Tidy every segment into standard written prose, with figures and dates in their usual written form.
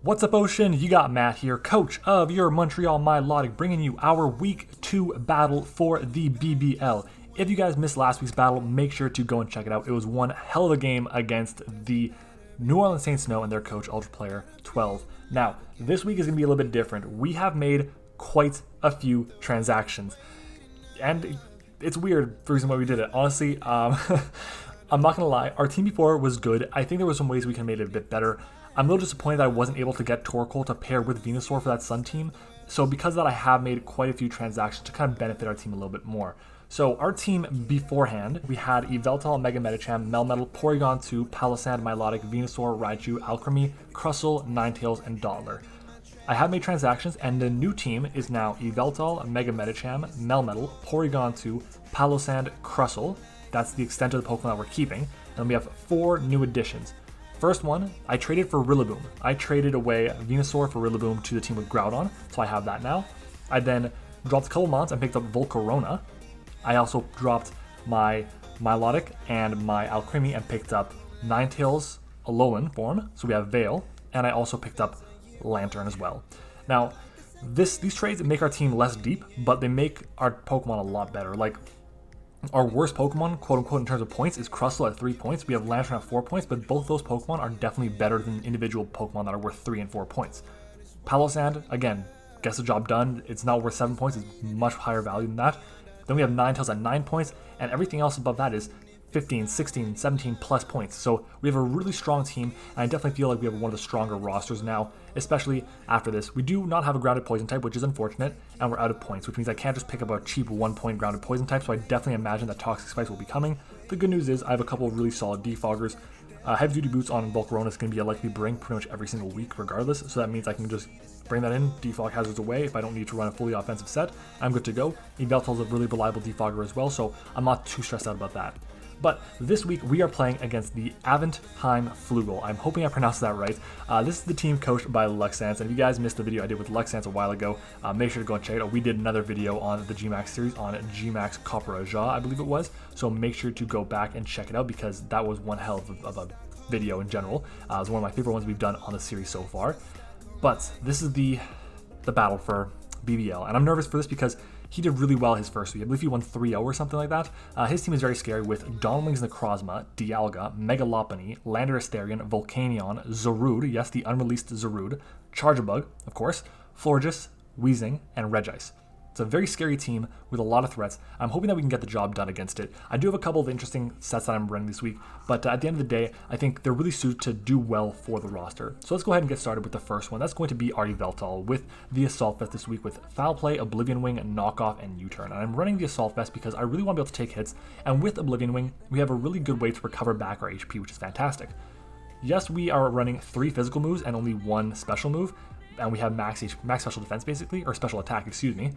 What's up, Ocean? You got Matt here, coach of your Montreal Milotics, bringing you our Week 2 battle for the BBL. If you guys missed last week's battle, make sure to go and check it out. It was one hell of a game against the New Orleans Saints Snow and their coach, Ultra Player 12. Now, this week is going to be a little bit different. We have made quite a few transactions. And it's weird the reason why we did it. Honestly, I'm not going to lie. Our team before was good. I think there were some ways we can make it a bit better. I'm a little disappointed that I wasn't able to get Torkoal to pair with Venusaur for that Sun team. So because of that, I have made quite a few transactions to kind of benefit our team a little bit more. So our team beforehand, we had YVELTAL, Mega Medicham, Melmetal, Porygon 2, Palossand, Milotic, Venusaur, Raichu, Alchemy, Crustle, Ninetales, and Dottler. I have made transactions, and the new team is now YVELTAL, Mega Medicham, Melmetal, Porygon 2, Palossand, Crustle. That's the extent of the Pokemon that we're keeping. And we have 4 new additions. First one, I traded for Rillaboom. I traded away Venusaur for Rillaboom to the team with Groudon, so I have that now. I then dropped a couple mons and picked up Volcarona. I also dropped my Milotic and my Alchemy and picked up Ninetales Alolan form, so we have Veil, and I also picked up Lantern as well. Now, these trades make our team less deep, but they make our Pokemon a lot better. Like, our worst Pokemon, quote-unquote, in terms of points is Crustle at 3 points. We have Lantern at 4 points, but both those Pokemon are definitely better than individual Pokemon that are worth 3 and 4 points. Palossand, again, gets the job done. It's not worth 7 points. It's much higher value than that. Then we have Ninetales at 9 points, and everything else above that is 15, 16, 17 plus points. So we have a really strong team, and I definitely feel like we have one of the stronger rosters now, especially after this. We do not have a grounded poison type, which is unfortunate, and we're out of points, which means I can't just pick up a cheap 1-point grounded poison type, so I definitely imagine that Toxic Spikes will be coming. The good news is I have a couple of really solid defoggers. Heavy Duty Boots on Volcarona is going to be a likely bring pretty much every single week regardless, so that means I can just bring that in, defog hazards away. If I don't need to run a fully offensive set, I'm good to go. YVELTAL is a really reliable defogger as well, so I'm not too stressed out about that. But this week we are playing against the Avant, Heim, Flugel. I'm hoping I pronounced that right. This is the team coached by Luxance, and if you guys missed the video I did with Luxance a while ago, make sure to go and check it out. We did another video on the GMAX series on GMAX Marshadow, I believe it was, so make sure to go back and check it out because that was one hell of a video in general. It was one of my favorite ones we've done on the series so far. But this is the battle for BBL, and I'm nervous for this because he did really well his first week. I believe he won 3-0 or something like that. His team is very scary with DAWN WINGS NECROZMA, DIALGA, LOPUNNY, LANDORUS-T, Volcanion, Zarude, yes, the unreleased Zarude, Charjabug, of course, Florges, Weezing, and Regice. It's a very scary team with a lot of threats. I'm hoping that we can get the job done against it. I do have a couple of interesting sets that I'm running this week, but at the end of the day, I think they're really suited to do well for the roster. So let's go ahead and get started with the first one. That's going to be our YVELTAL with the Assault Vest this week with Foul Play, Oblivion Wing, Knockoff, and U-Turn. And I'm running the Assault Vest because I really want to be able to take hits, and with Oblivion Wing, we have a really good way to recover back our HP, which is fantastic. Yes, we are running 3 physical moves and only 1 special move, and we have max special defense basically, or special attack, excuse me.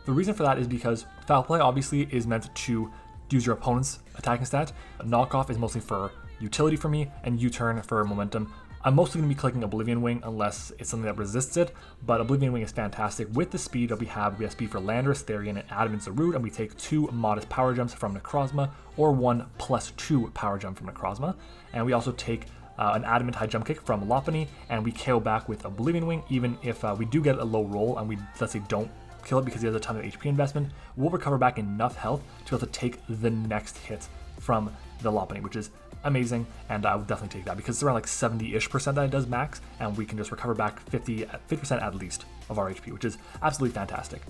The reason for that is because Foul Play obviously is meant to use your opponent's attacking stat. Knockoff is mostly for utility for me, and U-Turn for momentum. I'm mostly going to be clicking Oblivion Wing unless it's something that resists it, but Oblivion Wing is fantastic. With the speed that we have speed for Landorus, Therian, and Adamant Zarude, and we take 2 modest power jumps from Necrozma, or 1 +2 power jump from Necrozma, and we also take an Adamant high jump kick from Lopunny, and we KO back with Oblivion Wing. Even if we do get a low roll and we, let's say, don't kill it because he has a ton of HP investment, we'll recover back enough health to be able to take the next hit from the Lopunny, which is amazing, and I would definitely take that because it's around like 70-ish% that it does max, and we can just recover back 50% at least of our HP, which is absolutely fantastic.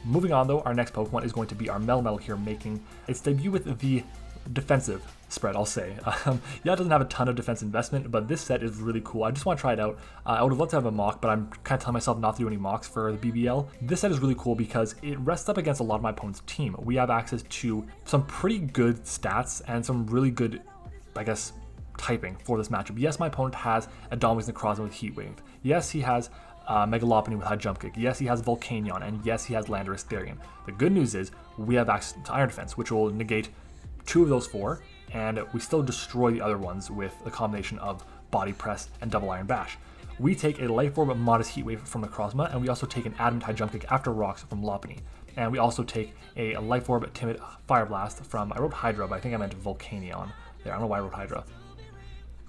Moving on though, our next Pokemon is going to be our Melmetal here, making its debut with the defensive spread, I'll say. Yeah, it doesn't have a ton of defense investment, but this set is really cool. I just want to try it out. I would have loved to have a mock, but I'm kind of telling myself not to do any mocks for the BBL. This set is really cool because it rests up against a lot of my opponent's team. We have access to some pretty good stats and some really good, I guess, typing for this matchup. Yes, my opponent has a DAWN WINGS NECROZMA with Heat Wave. Yes, he has Mega Lopunny with High Jump Kick. Yes, he has Volcanion, and yes, he has Landorus-T. The good news is we have access to Iron Defense, which will negate 2 of those 4, and we still destroy the other ones with a combination of Body Press and Double Iron Bash. We take a Life Orb Modest Heat Wave from Necrozma, and we also take an Adamant High Jump Kick after Rocks from Lopunny. And we also take a Life Orb Timid Fire Blast from, I wrote Hydra, but I think I meant Volcanion. There, I don't know why I wrote Hydra.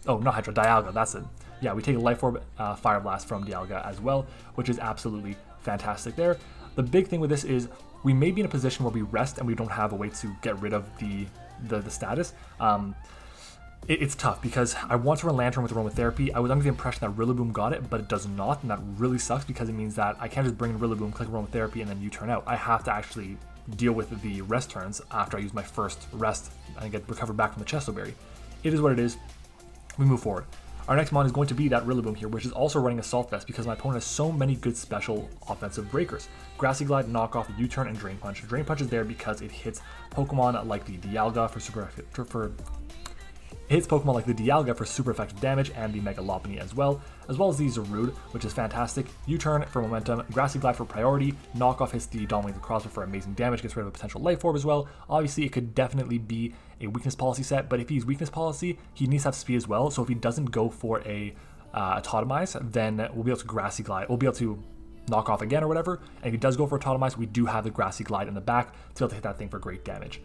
Oh, not Hydra, Dialga, that's it. yeah, we take a Life Orb Fire Blast from DIALGA as well, which is absolutely fantastic there. The big thing with this is we may be in a position where we rest and we don't have a way to get rid of the status. It's tough because I want to run Lantern with Aromatherapy. I was under the impression that Rillaboom got it, but it does not, and that really sucks because it means that I can't just bring in Rillaboom, click Aromatherapy, and then U-turn out. I have to actually deal with the rest turns after I use my first rest and get recovered back from the Chesto Berry. It is what it is. We move forward. Our next mon is going to be that Rillaboom here, which is also running Assault Vest because my opponent has so many good special offensive breakers. Grassy Glide, Knockoff, U-turn, and Drain Punch. Drain Punch is there because it hits Pokemon like the DIALGA for super effective damage, and the Mega Lopunny as well as the Zarude, which is fantastic. U-turn for momentum, Grassy Glide for priority, Knockoff hits the Dawn Wings Necrozma for amazing damage, gets rid of a potential Life Orb as well. Obviously, it could definitely be a weakness policy set, but if he's weakness policy, he needs to have speed as well, so if he doesn't go for a Totemize, then we'll be able to Grassy Glide, we'll be able to knock off again or whatever, and if he does go for a Totemize, we do have the Grassy Glide in the back to be able to hit that thing for great damage.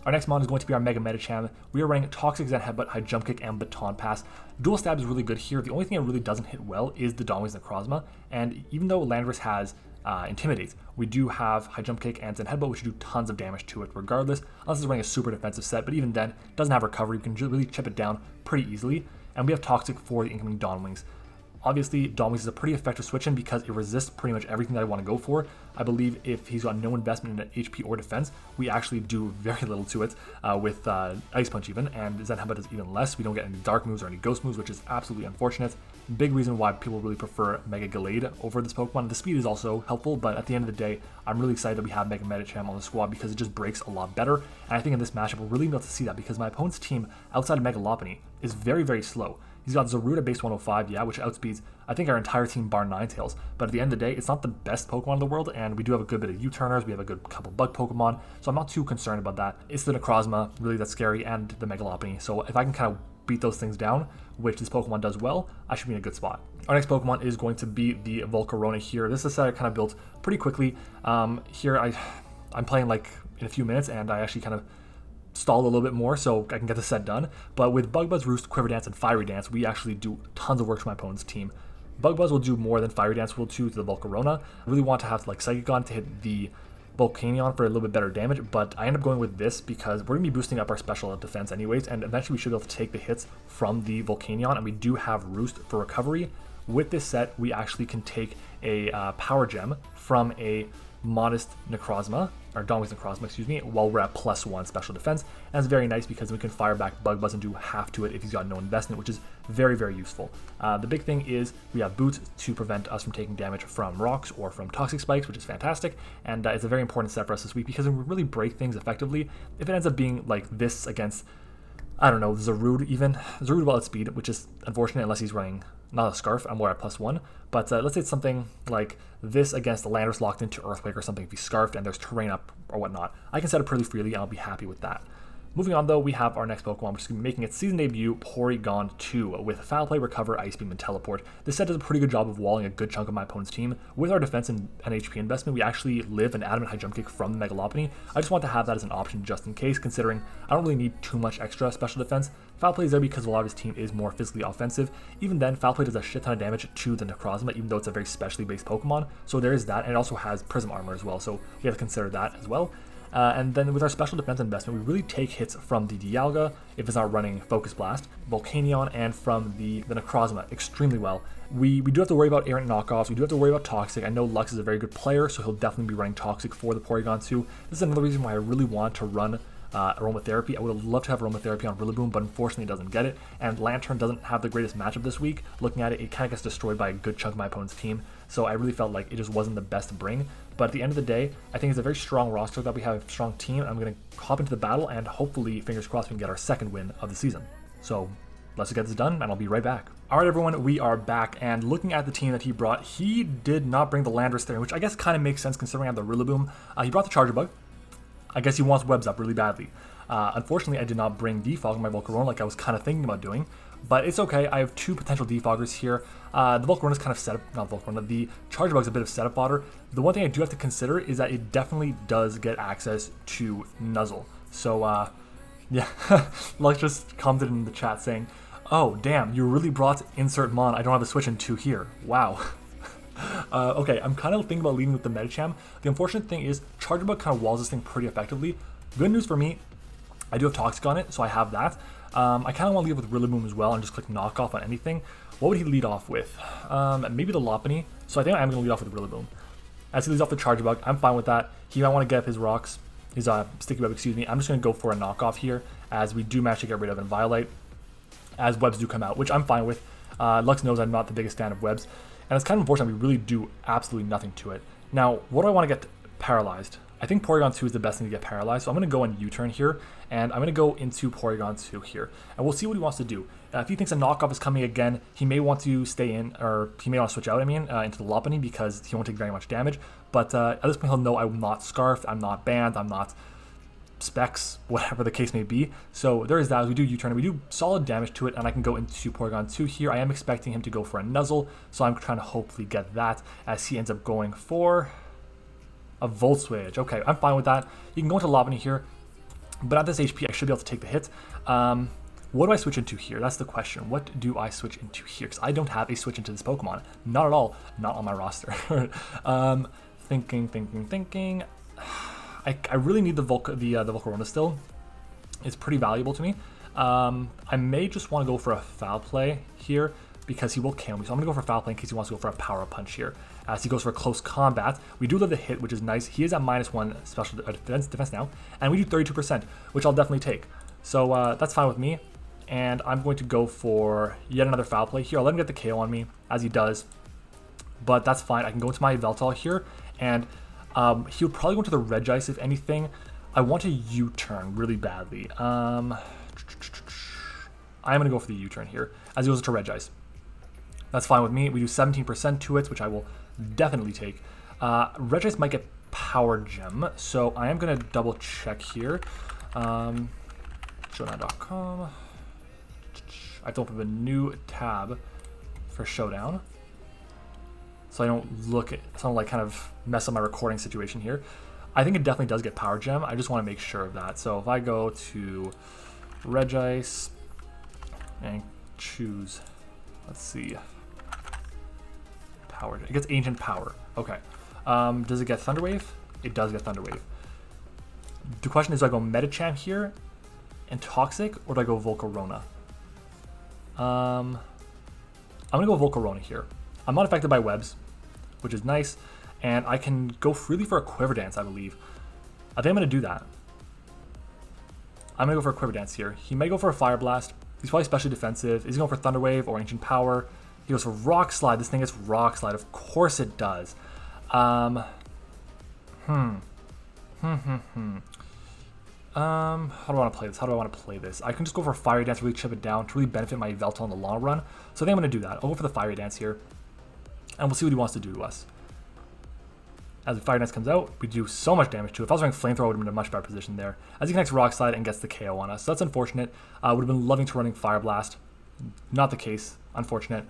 Our next mon is going to be our Mega MattOshea. We are running Toxic, Zen Headbutt, High Jump Kick, and Baton Pass. Dual Stab is really good here. The only thing it really doesn't hit well is the Dawn Wings Necrozma, and even though Landorus has Intimidate, we do have High Jump Kick and Zen Headbutt, which do tons of damage to it regardless, unless it's running a super defensive set, but even then, it doesn't have recovery. We can really chip it down pretty easily, and we have Toxic for the incoming Dawn Wings. Obviously, Dawn Wings is a pretty effective switch in because it resists pretty much everything that I want to go for. I believe if he's got no investment in HP or defense, we actually do very little to it with Ice Punch even, and Zen Headbutt is even less. We don't get any dark moves or any ghost moves, which is absolutely unfortunate. Big reason why people really prefer Mega Gallade over this Pokemon. The speed is also helpful, but at the end of the day, I'm really excited that we have Mega MattOshea on the squad because it just breaks a lot better, and I think in this matchup we'll really be able to see that because my opponent's team outside of Mega Lopunny is very, very slow. He's got Zarude at base 105, yeah, which outspeeds, I think, our entire team bar Ninetales. But at the end of the day, it's not the best Pokemon in the world, and we do have a good bit of U-turners, we have a good couple Bug Pokemon, so I'm not too concerned about that. It's the Necrozma, really, that's scary, and the Mega Lopunny. So if I can kind of beat those things down, which this Pokemon does well, I should be in a good spot. Our next Pokemon is going to be the Volcarona here. This is a set I kind of built pretty quickly. Here, I'm playing like in a few minutes, and I actually kind of stalled a little bit more so I can get the set done. But with Bug Buzz, Roost, Quiver Dance, and Fiery Dance, we actually do tons of work for my opponent's team. Bug Buzz will do more than Fiery Dance will to the Volcarona. I really want to have like Psychic on to hit the Volcanion for a little bit better damage, but I end up going with this because we're going to be boosting up our special defense anyways, and eventually we should be able to take the hits from the Volcanion, and we do have Roost for recovery. With this set, we actually can take a Power Gem from a Modest Necrozma, or Dawn Wings Necrozma, excuse me, while we're at +1 special defense. And that's very nice because we can fire back Bug Buzz and do half to it if he's got no investment, which is very, very useful. The big thing is we have Boots to prevent us from taking damage from rocks or from Toxic Spikes, which is fantastic, and it's a very important set for us this week because we really break things effectively. If it ends up being like this against, I don't know, Zarude even, Zarude while at speed, which is unfortunate unless he's running not a Scarf, I'm more at +1, but let's say it's something like this against the Landorus locked into Earthquake or something if he's Scarfed and there's terrain up or whatnot. I can set it pretty freely and I'll be happy with that. Moving on though, we have our next Pokemon, which is going to be making its season debut, Porygon 2, with Foul Play, Recover, Ice Beam, and Teleport. This set does a pretty good job of walling a good chunk of my opponent's team. With our defense and HP investment, we actually live an Adamant High Jump Kick from the Mega Lopunny. I just want to have that as an option just in case, considering I don't really need too much extra special defense. Foul Play is there because a lot of his team is more physically offensive. Even then, Foul Play does a shit ton of damage to the Necrozma, even though it's a very specially based Pokemon. So there is that, and it also has Prism Armor as well, so we have to consider that as well. And then with our special defense investment, we really take hits from the DIALGA, if it's not running Focus Blast, Volcanion, and from the Necrozma extremely well. We do have to worry about errant knockoffs, we do have to worry about Toxic. I know Lux is a very good player, so he'll definitely be running Toxic for the Porygon 2. This is another reason why I really want to run Aromatherapy. I would have loved to have Aromatherapy on Rillaboom, but unfortunately it doesn't get it, and Lantern doesn't have the greatest matchup this week. Looking at it, it kind of gets destroyed by a good chunk of my opponent's team, so I really felt like it just wasn't the best to bring. But at the end of the day, I think it's a very strong roster that we have, a strong team, and I'm going to hop into the battle, and hopefully, fingers crossed, we can get our second win of the season. So let's get this done, and I'll be right back. Alright everyone, we are back, and looking at the team that he brought, he did not bring the Landorus there, which I guess kind of makes sense considering I have the Rillaboom. He brought the Charger Bug. I guess he wants Webs Up really badly. Unfortunately, I did not bring Defog on my Volcarona like I was kind of thinking about doing, but it's okay. I have two potential Defoggers here. The Volcarona is kind of setup, not Volcarona, the Charger Bug is a bit of setup fodder. The one thing I do have to consider is that it definitely does get access to Nuzzle. So, yeah, Lux just commented in the chat saying, Oh, damn, you really brought insert mon. I don't have a switch into here. Wow. Okay, I'm kind of thinking about leading with the MattOshea. The unfortunate thing is, Charger Bug kind of walls this thing pretty effectively. Good news for me, I do have Toxic on it, so I have that. I kind of want to lead with Rillaboom as well and just click knockoff on anything. What would he lead off with? Maybe the LOPUNNY. So I think I'm going to lead off with Rillaboom. As he leads off the Charger Bug, I'm fine with that. He might want to get up his rocks, his Sticky Web, excuse me. I'm just going to go for a knockoff here, as we do manage to get rid of Inviolate, as webs do come out, which I'm fine with. Lux knows I'm not the biggest fan of webs, and it's kind of unfortunate we really do absolutely nothing to it. Now, what do I want to get paralyzed? I think Porygon 2 is the best thing to get paralyzed, so I'm going to go in U-turn here, and I'm going to go into Porygon 2 here, and we'll see what he wants to do. If he thinks a knockoff is coming again, he may want to stay in, or he may want to switch out, into the Lopunny, because he won't take very much damage, but at this point he'll know I'm not Scarfed, I'm not Banned, I'm not Specs, whatever the case may be. So there is that. As we do U-turn, we do solid damage to it, and I can go into Porygon 2 here. I am expecting him to go for a Nuzzle, so I'm trying to hopefully get that, as he ends up going for a Volt Switch. Okay, I'm fine with that. You can go into Lopunny here, but at this HP, I should be able to take the hit. What do I switch into here? That's the question. What do I switch into here? Because I don't have a switch into this Pokemon. Not at all. Not on my roster. Thinking. I really need the Volcarona still. It's pretty valuable to me. I may just want to go for a Foul Play here, because he will KO me. So I'm going to go for Foul Play in case he wants to go for a Power Punch here. As he goes for a Close Combat. We do live the hit, which is nice. He is at -1 special defense now. And we do 32%, which I'll definitely take. So that's fine with me. And I'm going to go for yet another Foul Play here. I'll let him get the KO on me, as he does. But that's fine. I can go into my YVELTAL here. And he would probably go into the Regice if anything. I want a U-turn really badly. I'm going to go for the U-turn here, as he goes into Regice. That's fine with me. We do 17% to it, which I will definitely take. Regice might get Power Gem, so I am going to double check here. Showdown.com. I have to open a new tab for Showdown, so I don't look at, so I don't like kind of mess up my recording situation here. I think it definitely does get Power Gem. I just want to make sure of that. So if I go to Regice and choose, let's see, Power Gem. It gets Ancient Power. Okay. Does it get Thunder Wave? It does get Thunder Wave. The question is, do I go MattOshea here and Toxic, or do I go Volcarona? I'm going to go Volcarona here. I'm not affected by webs, which is nice, and I can go freely for a Quiver Dance, I believe. I think I'm going to do that. I'm going to go for a Quiver Dance here. He may go for a Fire Blast. He's probably specially defensive. Is he going for Thunder Wave or Ancient Power? He goes for Rock Slide. This thing gets Rock Slide. Of course it does. How do I want to play this? How do I want to play this? I can just go for a Fire Dance, really chip it down to really benefit my YVELTAL in the long run. So I think I'm going to do that. I'll go for the Fire Dance here, and we'll see what he wants to do to us. As the Fire Dance comes out, we do so much damage to it. If I was running Flamethrower, I would have been in a much better position there. As he connects Rock Slide and gets the KO on us. So that's unfortunate. Would have been loving to running Fire Blast. Not the case. Unfortunate.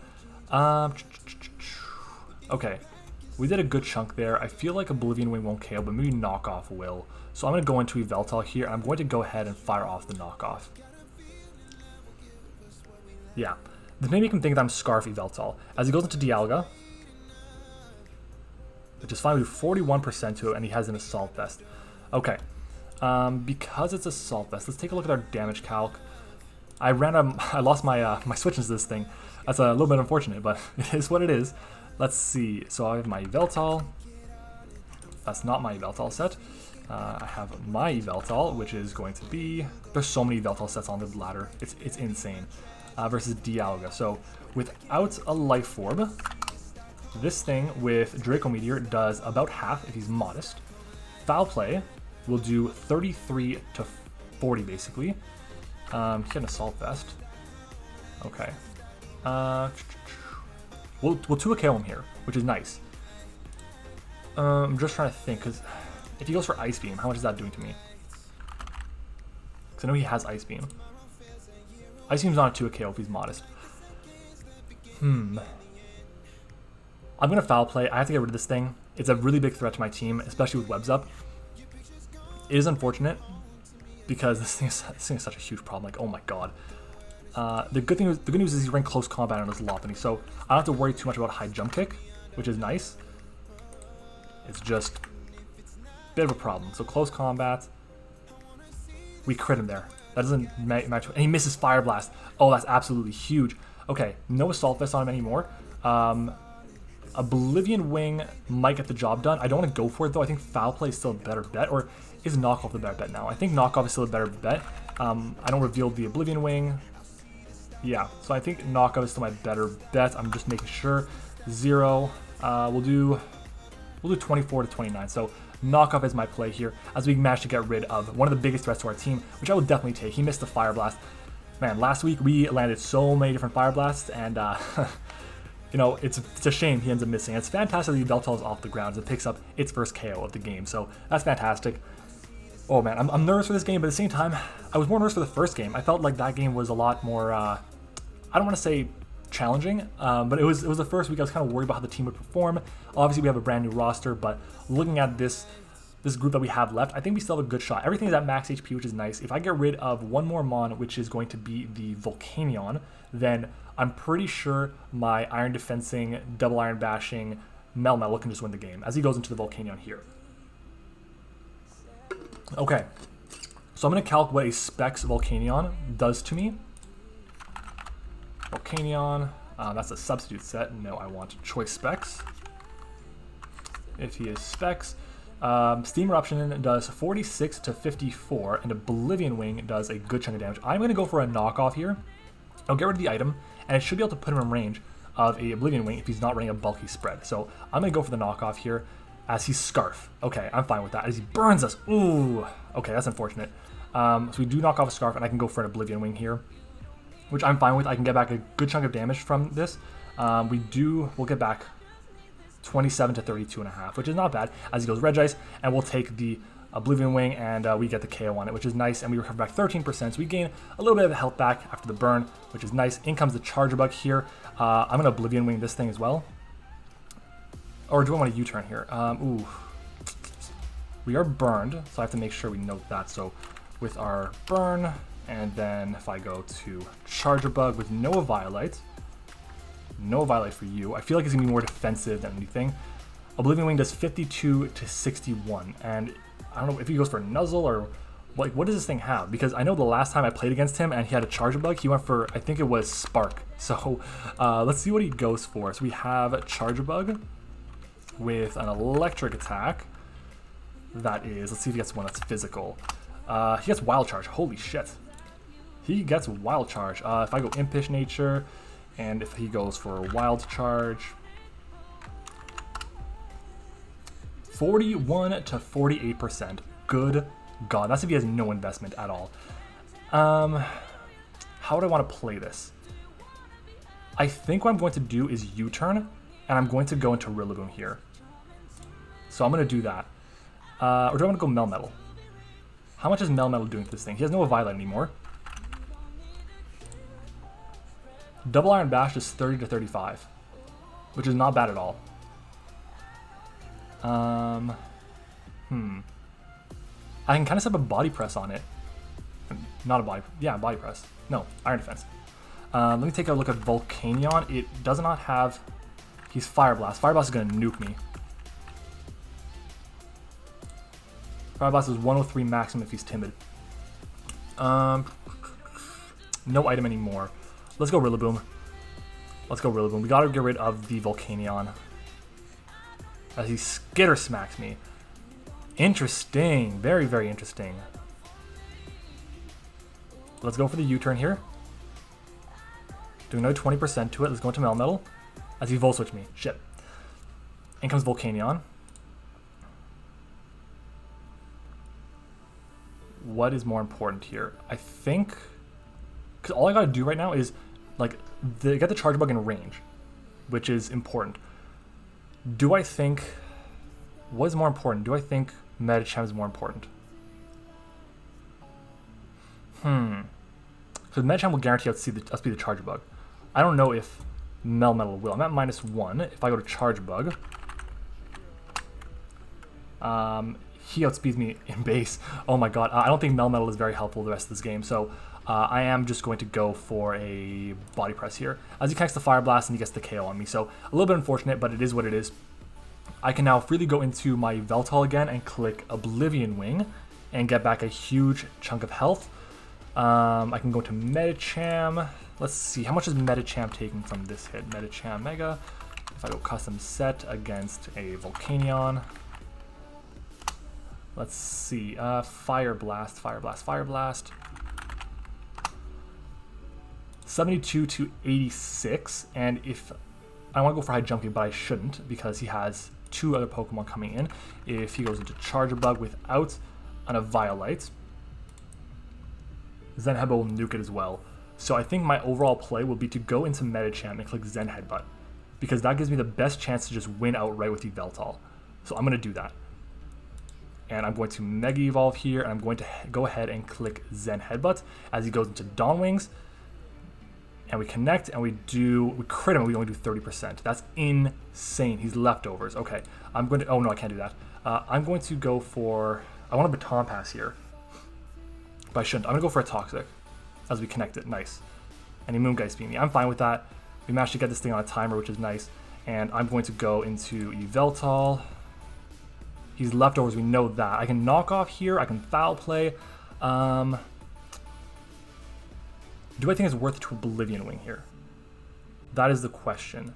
Okay. We did a good chunk there. I feel like Oblivion Wing won't KO, but maybe Knockoff will. So I'm going to go into YVELTAL here, and I'm going to go ahead and fire off the Knockoff. Yeah. This may make him think that I'm Scarf YVELTAL. As he goes into DIALGA, which is fine, we do 41% to it, and he has an Assault Vest. Okay. Because it's Assault Vest, let's take a look at our damage calc. I lost my my switch into this thing. That's a little bit unfortunate, but it is what it is. Let's see. So I have my YVELTAL. That's not my YVELTAL set. I have my YVELTAL, which is going to be... There's so many YVELTAL sets on the ladder. It's insane. Versus DIALGA. So without a Life Orb, this thing with Draco Meteor does about half if he's modest. Foul Play will do 33 to 40 basically. He had an Assault Vest. Okay. We'll 2 KO him here, which is nice. I'm just trying to think, because if he goes for Ice Beam, how much is that doing to me? Because I know he has Ice Beam. Ice Beam's not a 2 KO if he's modest. I'm going to Foul Play. I have to get rid of this thing. It's a really big threat to my team, especially with webs up. It is unfortunate, because this thing is such a huge problem. Like, oh my god. The good news is he's running close combat on his LOPUNNY, so I don't have to worry too much about high jump kick, which is nice. It's just a bit of a problem. So close combat, we crit him there. That doesn't match, and he misses Fire Blast. Oh, that's absolutely huge. Okay, no Assault Vest on him anymore. Oblivion Wing might get the job done. I don't want to go for it though. I think Foul Play is still a better bet, or is Knockoff the better bet now? I think Knockoff is still a better bet. I don't reveal the Oblivion Wing. Yeah, so I think Knockoff is still my better bet. I'm just making sure. 0. We'll do 24 to 29. So Knockoff is my play here as we managed to get rid of one of the biggest threats to our team, which I will definitely take. He missed the Fire Blast. Man, last week we landed so many different Fire Blasts, and you know, it's a shame he ends up missing. It's fantastic that YVELTAL is off the ground as it picks up its first KO of the game, so that's fantastic. Oh man, I'm nervous for this game, but at the same time, I was more nervous for the first game. I felt like that game was a lot more, I don't want to say challenging, but it was the first week. I was kind of worried about how the team would perform. Obviously, we have a brand new roster, but looking at this group that we have left, I think we still have a good shot. Everything is at max HP, which is nice. If I get rid of one more Mon, which is going to be the Volcanion, then I'm pretty sure my Iron Defensing, Double Iron Bashing Melmetal can just win the game, as he goes into the Volcanion here. Okay, so I'm going to calc what a Specs Volcanion does to me. Volcanion, that's a substitute set. No, I want Choice Specs. If he is Specs, Steam Eruption does 46 to 54, and Oblivion Wing does a good chunk of damage. I'm going to go for a knockoff here. I'll get rid of the item, and I should be able to put him in range of a Oblivion Wing if he's not running a bulky spread. So I'm going to go for the knockoff here as he's Scarf. Okay, I'm fine with that. As he burns us. Ooh, okay, that's unfortunate. So we do knock off a Scarf, and I can go for an Oblivion Wing here, which I'm fine with. I can get back a good chunk of damage from this. We'll get back 27 to 32.5, which is not bad, as he goes Regice, and we'll take the Oblivion Wing, and we get the KO on it, which is nice, and we recover back 13%, so we gain a little bit of health back after the burn, which is nice. In comes the Charger Bug here. I'm going to Oblivion Wing this thing as well. Or do I want a U-turn here? Ooh. We are burned, so I have to make sure we note that. So with our burn, and then if I go to Charger Bug with no Violite, no Violite for you. I feel like it's going to be more defensive than anything. Oblivion Wing does 52 to 61, and I don't know if he goes for a Nuzzle or like what does this thing have? Because I know the last time I played against him and he had a Charger Bug, he went for, I think it was Spark. So let's see what he goes for. So we have a Charger Bug with an electric attack. That is, let's see if he gets one that's physical. He gets Wild Charge. Holy shit. He gets Wild Charge. If I go Impish Nature, and if he goes for Wild Charge, 41 to 48%. Good God. That's if he has no investment at all. How do I want to play this? I think what I'm going to do is U-turn, and I'm going to go into Rillaboom here. So I'm going to do that. Or do I want to go Melmetal? How much is Melmetal doing to this thing? He has no Violet anymore. Double Iron Bash is 30 to 35, which is not bad at all. I can kind of set up a Body Press on it. Not a Body... Yeah, Body Press. No, Iron Defense. Let me take a look at Volcanion. It does not have... He's Fire Blast. Fire Blast is going to nuke me. Fire Blast is 103 maximum if he's timid. No item anymore. Let's go Rillaboom. Let's go Rillaboom. We got to get rid of the Volcanion, as he Skitter smacks me. Interesting. Very, very interesting. Let's go for the U-turn here. Doing another 20% to it. Let's go into Melmetal, as he Volt Switch me. Shit. In comes Volcanion. What is more important here? I think... Because all I gotta do right now is, like, get the Charge Bug in range, which is important. Do I think... What is more important? Do I think MattOshea is more important? So MattOshea will guarantee us be the Charge Bug. I don't know if Melmetal will. I'm at -1. If I go to Charge Bug, he outspeeds me in base. Oh my god. I don't think Melmetal is very helpful the rest of this game. So I am just going to go for a body press here, as he connects the Fire Blast and he gets the KO on me. So a little bit unfortunate, but it is what it is. I can now freely go into my YVELTAL again and click Oblivion Wing and get back a huge chunk of health. I can go to MattOshea. Let's see, how much is MattOshea taking from this hit? MattOshea Mega. If I go custom set against a Volcanion. Let's see, Fire Blast, Fire Blast, Fire Blast. 72 to 86, and if I want to go for high jumping, but I shouldn't because he has 2 other Pokemon coming in. If he goes into Charge Bug without an Eviolite, Zen Headbutt will nuke it as well. So I think my overall play will be to go into MattOshea and click Zen Headbutt, because that gives me the best chance to just win outright with YVELTAL. So I'm going to do that. And I'm going to Mega Evolve here, and I'm going to go ahead and click Zen Headbutt as he goes into Dawn Wings. And we connect, and we crit him, and we only do 30%. That's insane. He's leftovers. Okay, I'm going to, oh no, I can't do that. I'm going to go for, I want a Baton Pass here, but I shouldn't. I'm going to go for a Toxic as we connect it. Nice. And he Moongeist Beam me. I'm fine with that. We managed to get this thing on a timer, which is nice. And I'm going to go into YVELTAL. He's leftovers, we know that. I can knock off here, I can foul play. Do I think it's worth it to Oblivion Wing here? That is the question.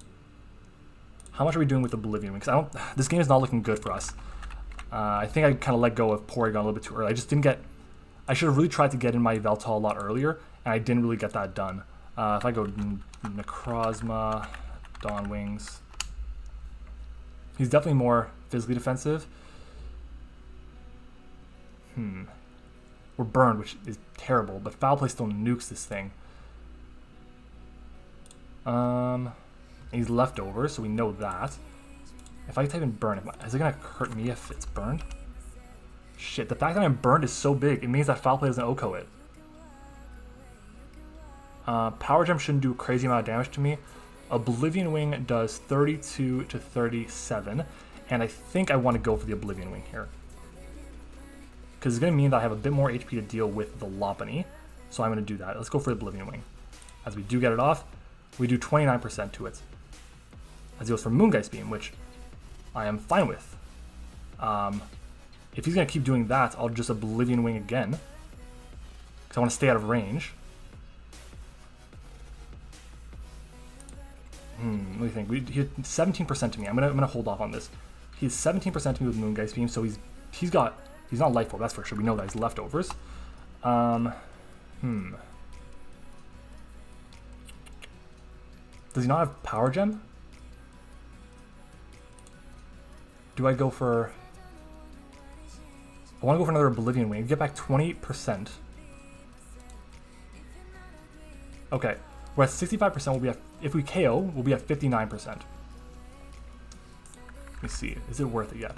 How much are we doing with Oblivion Wing? Because this game is not looking good for us. I think I kind of let go of Porygon a little bit too early. I just didn't get, I should have really tried to get in my YVELTAL a lot earlier, and I didn't really get that done. If I go Necrozma, Dawn Wings, he's definitely more physically defensive. We're burned, which is terrible, but Foul Play still nukes this thing. He's leftovers, so we know that. If I type in burn, is it gonna hurt me if it's burned? Shit, the fact that I'm burned is so big, it means that Foul Play doesn't OHKO it. Power Gem shouldn't do a crazy amount of damage to me. Oblivion Wing does 32 to 37, and I think I want to go for the Oblivion Wing here, because it's going to mean that I have a bit more HP to deal with the LOPUNNY, so I'm going to do that. Let's go for the Oblivion Wing. As we do get it off, we do 29% to it. As he goes for Moongeist Beam, which I am fine with. If he's going to keep doing that, I'll just Oblivion Wing again, because I want to stay out of range. What do you think? He hit 17% to me. I'm gonna hold off on this. He's 17% to me with Moongeist Beam, so he's not Life Orb, that's for sure. We know that he's leftovers. Does he not have Power Gem? Do I go for, I want to go for another Oblivion Wing. Get back 28%. Okay, we're at 65%. We'll be at, if we KO, we'll be at 59%. Let me see. Is it worth it yet?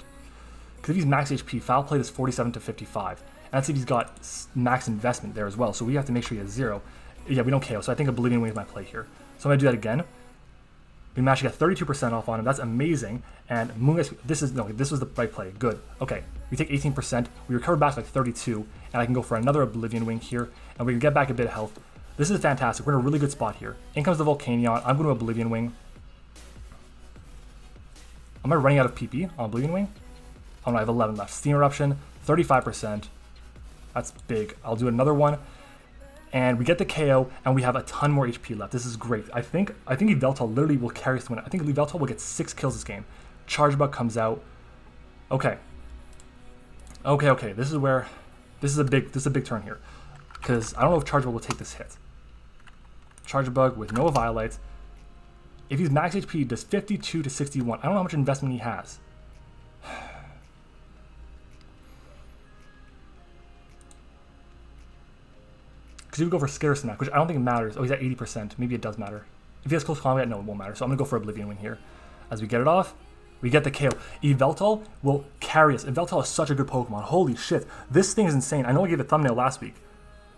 Because if he's max HP, Foul Play is 47 to 55. And that's if he's got max investment there as well. So we have to make sure he has 0. Yeah, we don't KO. So I think Oblivion Wing is my play here. So I'm going to do that again. We managed to get 32% off on him. That's amazing. And Moongeist, this was the right play. Good. Okay. We take 18%. We recover back to like 32. And I can go for another Oblivion Wing here. And we can get back a bit of health. This is fantastic. We're in a really good spot here. In comes the Volcanion. I'm going to Oblivion Wing. Am I running out of PP on Oblivion Wing? Oh no, I have 11 left. Steam Eruption, 35%. That's big. I'll do another one. And we get the KO, and we have a ton more HP left. This is great. I think YVELTAL literally will carry us to win. I think YVELTAL will get 6 kills this game. Charge Bug comes out. Okay. Okay. This is a big turn here. Because I don't know if Charge Bug will take this hit. Charge Bug with no Violite. If he's max HP, he does 52 to 61. I don't know how much investment he has. Because he would go for Scare Snack, which I don't think it matters. Oh, he's at 80%. Maybe it does matter. If he has close combat, no, it won't matter. So I'm going to go for Oblivion Wing here. As we get it off, we get the KO. YVELTAL will carry us. YVELTAL is such a good Pokemon. Holy shit. This thing is insane. I know I gave a thumbnail last week.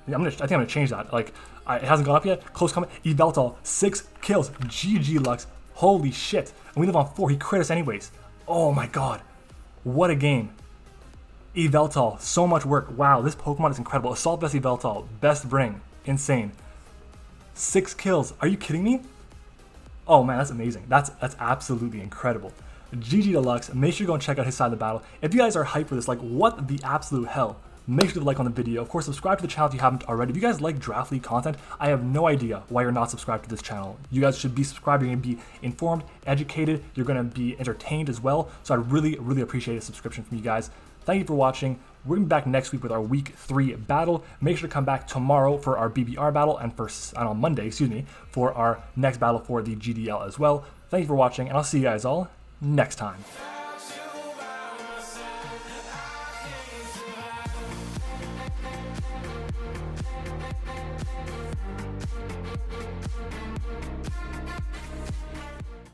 I think I'm going to change that. Like, it hasn't gone up yet. Close combat. YVELTAL, 6 kills. GG Lux. Holy shit. And we live on 4. He crit us anyways. Oh my god. What a game. YVELTAL, so much work. Wow, this Pokemon is incredible. Assault Vest YVELTAL, best bring insane. 6 kills. Are you kidding me? Oh man, that's amazing. That's absolutely incredible. GG Deluxe. Make sure you go and check out his side of the battle. If you guys are hyped for this, like what the absolute hell, make sure to like on the video. Of course, subscribe to the channel if you haven't already. If you guys like Draft League content, I have no idea why you're not subscribed to this channel. You guys should be subscribed. You're going to be informed, educated. You're going to be entertained as well. So I'd really appreciate a subscription from you guys. Thank you for watching. We're going to be back next week with our week 3 battle. Make sure to come back tomorrow for our BBR battle and on Monday, for our next battle for the GDL as well. Thank you for watching, and I'll see you guys all next time.